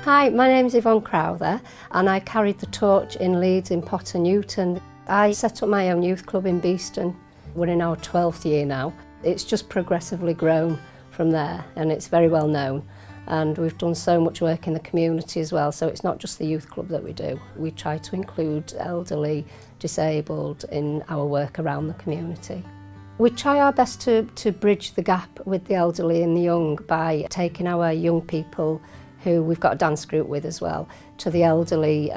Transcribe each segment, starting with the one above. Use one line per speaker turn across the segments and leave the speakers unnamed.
Hi, my name's Yvonne Crowther and I carried the torch in Leeds in Potter Newton. I set up my own youth club in Beeston. We're in our 12th year now. It's just progressively grown from there and it's very well known. And we've done so much work in the community as well, so it's not just the youth club that we do. We try to include elderly, disabled in our work around the community. We try our best to bridge the gap with the elderly and the young by taking our young people, who we've got a dance group with as well, to the elderly.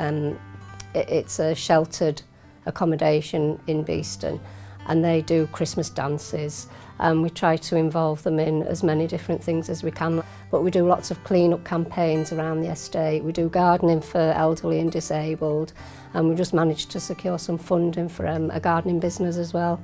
It's a sheltered accommodation in Beeston and they do Christmas dances and we try to involve them in as many different things as we can. But we do lots of clean-up campaigns around the estate. We do gardening for elderly and disabled and we just managed to secure some funding for a gardening business as well.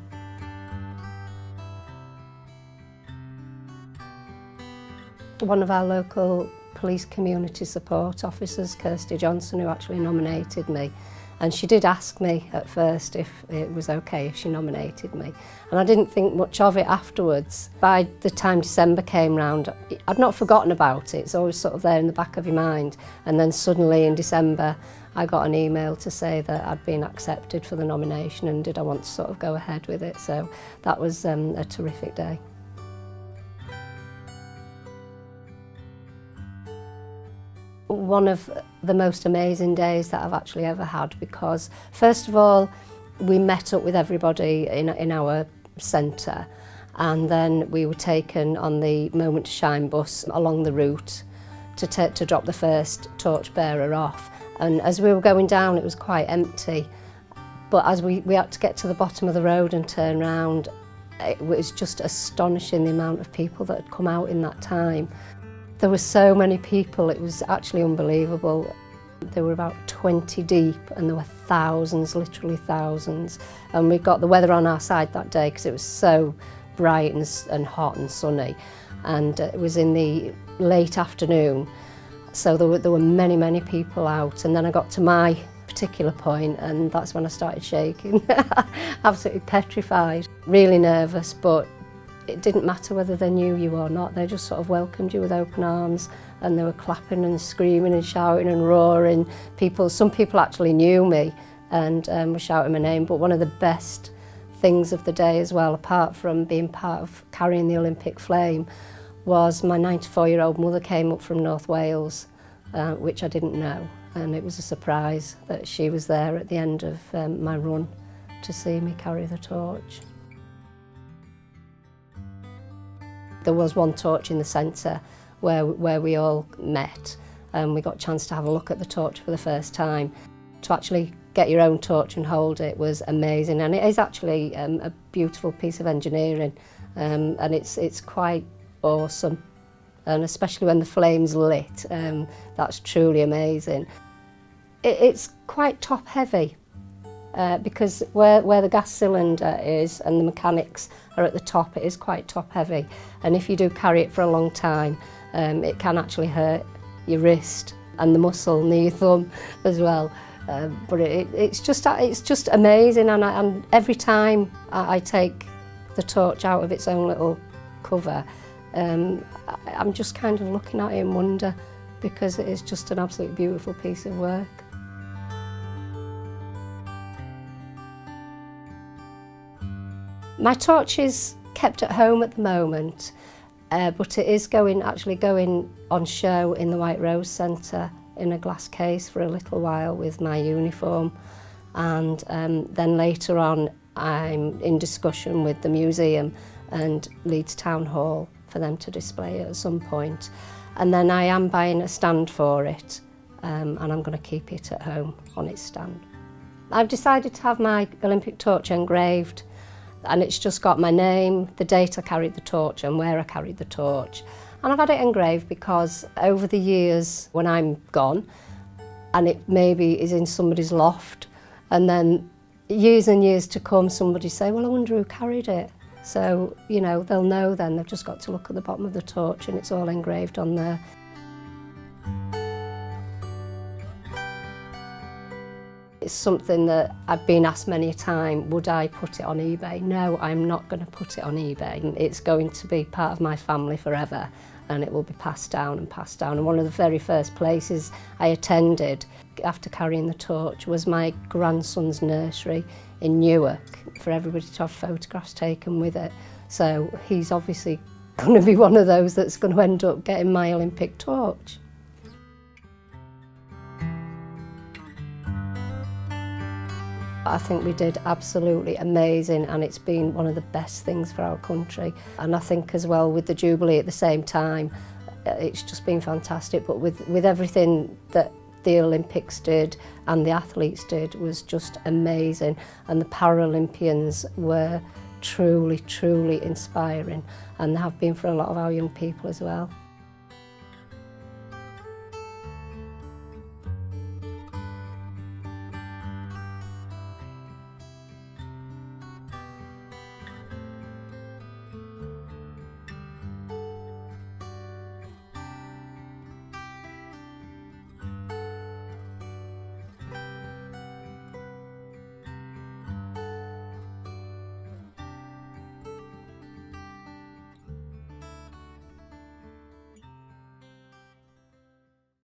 One of our local police community support officers, Kirsty Johnson, who actually nominated me, and she did ask me at first if it was okay if she nominated me, and I didn't think much of it afterwards. By the time December came round, I'd not forgotten about it. It's always sort of there in the back of your mind, and then suddenly in December I got an email to say that I'd been accepted for the nomination and did I want to sort of go ahead with it. So that was a terrific day. One of the most amazing days that I've actually ever had, because first of all we met up with everybody in our centre and then we were taken on the Moment to Shine bus along the route to drop the first torchbearer off, and as we were going down it was quite empty, but as we had to get to the bottom of the road and turn round, it was just astonishing the amount of people that had come out in that time. There were so many people, it was actually unbelievable. There were about 20 deep and there were thousands, literally thousands. And we got the weather on our side that day because it was so bright and hot and sunny. And it was in the late afternoon, so there were many, many people out. And then I got to my particular point and that's when I started shaking, absolutely petrified, really nervous, but it didn't matter whether they knew you or not. They just sort of welcomed you with open arms and they were clapping and screaming and shouting and roaring. Some people actually knew me and were shouting my name, but one of the best things of the day as well, apart from being part of carrying the Olympic flame, was my 94-year-old mother came up from North Wales, which I didn't know, and it was a surprise that she was there at the end of my run to see me carry the torch. There was one torch in the centre where we all met and we got a chance to have a look at the torch for the first time. To actually get your own torch and hold it was amazing, and it is actually a beautiful piece of engineering, and it's quite awesome, and especially when the flame's lit, that's truly amazing. It's quite top heavy. Because where the gas cylinder is and the mechanics are at the top, it is quite top heavy, and if you do carry it for a long time it can actually hurt your wrist and the muscle near your thumb as well, but it's just amazing, and every time I take the torch out of its own little cover, I'm just kind of looking at it in wonder, because it is just an absolutely beautiful piece of work. My torch is kept at home at the moment, but it is actually going on show in the White Rose Centre in a glass case for a little while with my uniform, and then later on I'm in discussion with the museum and Leeds Town Hall for them to display it at some point, and then I am buying a stand for it, and I'm going to keep it at home on its stand. I've decided to have my Olympic torch engraved, and it's just got my name, the date I carried the torch and where I carried the torch. And I've had it engraved because over the years when I'm gone and it maybe is in somebody's loft, and then years and years to come somebody say, well, I wonder who carried it. So, you know, they'll know then, they've just got to look at the bottom of the torch and it's all engraved on there. It's something that I've been asked many a time, would I put it on eBay? No, I'm not going to put it on eBay. It's going to be part of my family forever, and it will be passed down and passed down. And one of the very first places I attended after carrying the torch was my grandson's nursery in Newark, for everybody to have photographs taken with it. So he's obviously going to be one of those that's going to end up getting my Olympic torch. I think we did absolutely amazing, and it's been one of the best things for our country. And I think as well with the Jubilee at the same time, it's just been fantastic. But with everything that the Olympics did and the athletes did was just amazing. And the Paralympians were truly, truly inspiring, and they have been for a lot of our young people as well.